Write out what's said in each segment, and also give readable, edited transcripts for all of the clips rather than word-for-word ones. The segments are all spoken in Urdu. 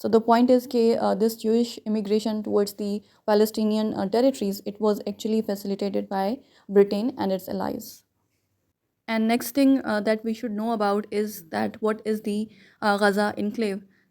So the point is that this Jewish immigration towards the Palestinian territories, it was actually facilitated by Britain and its allies. And next thing that we should know about is that what is the Gaza enclave.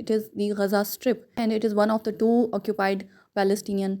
it is the Gaza Strip and it is one of the two occupied Palestinian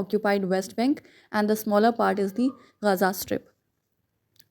occupied West Bank and the smaller part is the Gaza Strip.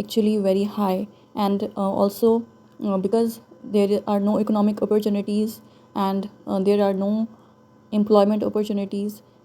actually very high, and also because there are no economic opportunities and there are no employment opportunities,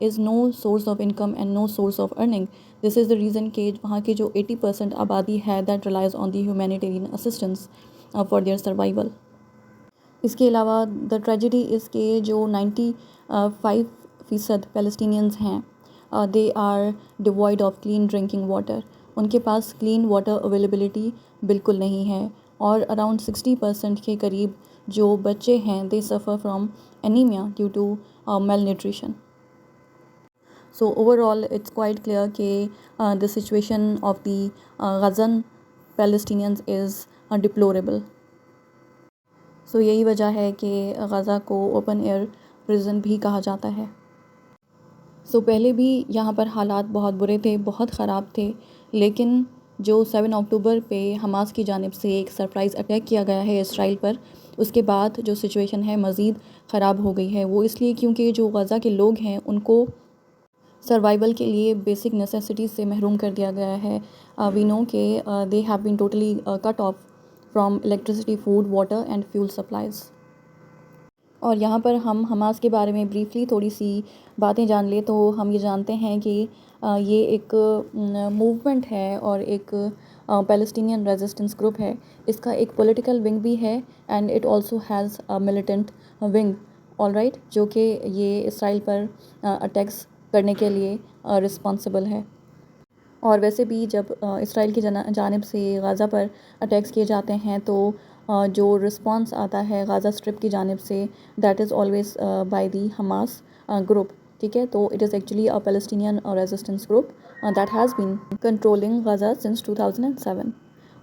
is no source of income and no source of earning. This is the reason کہ وہاں کی جو 80% آبادی ہے that relies on the humanitarian assistance for their survival. اس کے علاوہ the tragedy is کہ جو 95% پیلسٹینینز ہیں they are devoid of clean drinking water. ان کے پاس کلین واٹر اویلیبلٹی بالکل نہیں ہے، اور اراؤنڈ 60% کے قریب جو بچے ہیں they suffer from anemia due to malnutrition. So overall it's quite clear کہ the situation of the Gazan Palestinians is deplorable. So یہی وجہ ہے کہ غزہ کو اوپن ایئر پریزن بھی کہا جاتا ہے. So پہلے بھی یہاں پر حالات بہت برے تھے، بہت خراب تھے، لیکن جو 7 اکتوبر پہ حماس کی جانب سے ایک سرپرائز اٹیک کیا گیا ہے اسرائیل پر، اس کے بعد جو سچویشن ہے مزید خراب ہو گئی ہے. وہ اس لیے کیونکہ جو غزہ کے لوگ ہیں ان کو سروائیول کے لیے بیسک نیسیسٹیز سے محروم کر دیا گیا ہے. وی نو کہ they have been totally cut off from electricity, food, water and fuel supplies. اور یہاں پر ہم حماس کے بارے میں بریفلی تھوڑی سی باتیں جان لیں تو ہم یہ جانتے ہیں کہ یہ ایک موومنٹ ہے اور ایک پیلسٹینین ریزسٹنس گروپ ہے. اس کا ایک پولیٹیکل ونگ بھی ہے and it also has militant wing, all right, جو کہ یہ اسرائیل پر اٹیکس کرنے کے لیے رسپانسبل ہے. اور ویسے بھی جب اسرائیل کی جانب سے غزہ پر اٹیکس کیے جاتے ہیں تو جو رسپانس آتا ہے غزہ اسٹرپ کی جانب سے that is always by the Hamas group. ٹھیک ہے، تو it is actually a Palestinian resistance group that has been controlling Gaza since 2007.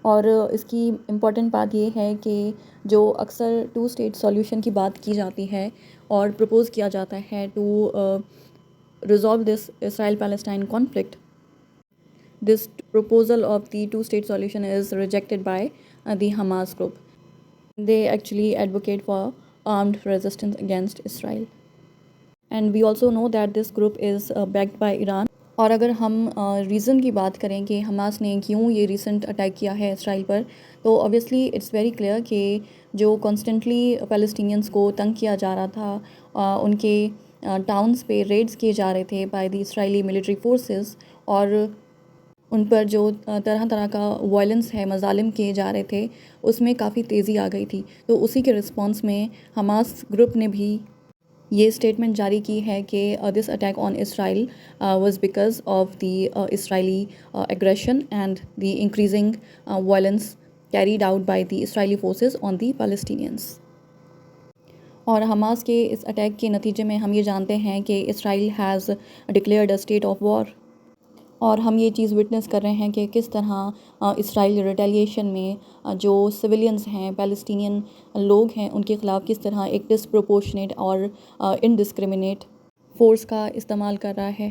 اور اس کی امپورٹنٹ بات یہ ہے کہ جو اکثر 2 اسٹیٹ سولیوشن کی بات کی جاتی ہے اور پرپوز کیا جاتا ہے to resolve this Israel Palestine conflict, this proposal of the 2-state solution is rejected by the Hamas group. They actually advocate for armed resistance against Israel. And we also know that this group is backed by Iran. اور اگر ہم ریزن کی بات کریں کہ حماس نے کیوں یہ ریسنٹ اٹیک کیا ہے اسرائیل پر، تو obviously اٹس ویری کلیئر کہ جو کانسٹنٹلی پیلسٹینینس کو تنگ کیا جا رہا تھا، ان کے ٹاؤنس پہ ریڈز کیے جا رہے تھے by the Israeli military forces, اور ان پر جو طرح طرح کا وائلنس ہے، مظالم کیے جا رہے تھے، اس میں کافی تیزی آ گئی تھی. تو اسی کے رسپانس میں حماس گروپ نے بھی یہ اسٹیٹمنٹ جاری کی ہے کہ this attack on Israel was because of the Israeli aggression and the increasing violence carried out by the Israeli forces on the Palestinians. اور حماس کے اس اٹیک کے نتیجے میں ہم یہ جانتے ہیں کہ Israel has declared a state of war. اور ہم یہ چیز وٹنس کر رہے ہیں کہ کس طرح اسرائیل ریٹیلیشن میں جو سویلینز ہیں، پیلسٹینین لوگ ہیں، ان کے خلاف کس طرح ایک ڈسپروپورشنیٹ اور انڈسکریمنیٹ فورس کا استعمال کر رہا ہے.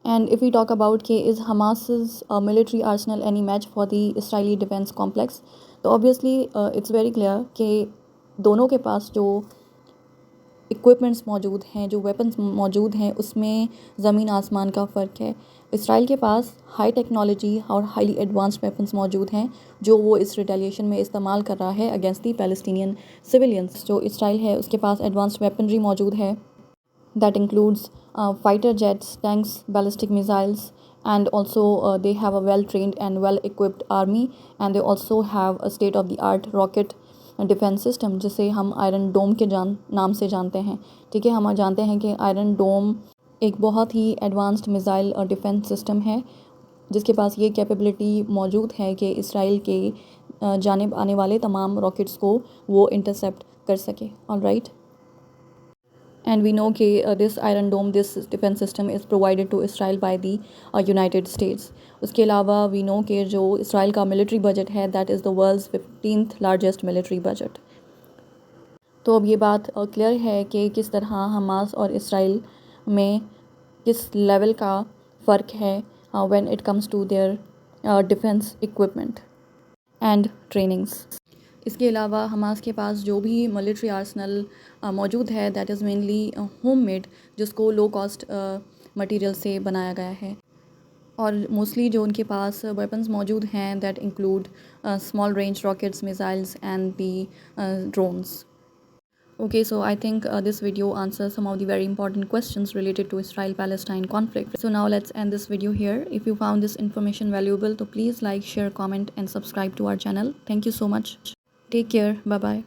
And if we talk about کہ is Hamas's military arsenal any match for the Israeli defence complex, تو اوبیسلی اٹس ویری کلیئر کہ دونوں کے پاس جو اکوپمنٹس موجود ہیں، جو ویپنس موجود ہیں، اس میں زمین آسمان کا فرق ہے. اسرائیل کے پاس ہائی ٹیکنالوجی اور ہائیلی ایڈوانسڈ ویپنس موجود ہیں جو وہ اس ریٹیلیشن میں استعمال کر رہا ہے اگینسٹ دی پیلسٹینین سویلینس. جو اسرائیل ہے اس کے پاس ایڈوانسڈ ویپنری موجود ہے that includes fighter jets, tanks, ballistic missiles, and also they have a well trained and well equipped army, and they also have a state of the art rocket defence system, جسے ہم آئرن ڈوم کے نام سے جانتے ہیں. ٹھیک ہے، ہم جانتے ہیں کہ آئرن ڈوم ایک بہت ہی ایڈوانسڈ میزائل ڈیفینس سسٹم ہے جس کے پاس یہ کیپیبلٹی موجود ہے کہ اسرائیل کے جانب آنے والے تمام راکٹس کو وہ انٹرسیپٹ کر سکے. All right, and we know کہ this Iron Dome, this defence system is provided to Israel by the United States. اس کے علاوہ وی نو کہ جو اسرائیل کا ملٹری بجٹ ہے that is the world's 15th largest military budget. تو اب یہ بات کلیئر ہے کہ کس طرح حماس اور اسرائیل میں کس لیول کا فرق ہے when it comes to their defence equipment and trainings. اس کے علاوہ حماس کے پاس جو بھی ملٹری آرسنل موجود ہے that is mainly home made, جس کو لو کاسٹ مٹیریل سے بنایا گیا ہے. اور موسٹلی جو ان کے پاس ویپنز موجود ہیں that include small range rockets, missiles and the drones. Okay, so I think this video answers some of the very important questions related to Israel-Palestine conflict. So now let's end this video here. If you found this information valuable, so please like, share, comment, and subscribe to our channel. Thank you so much. Take care. Bye-bye.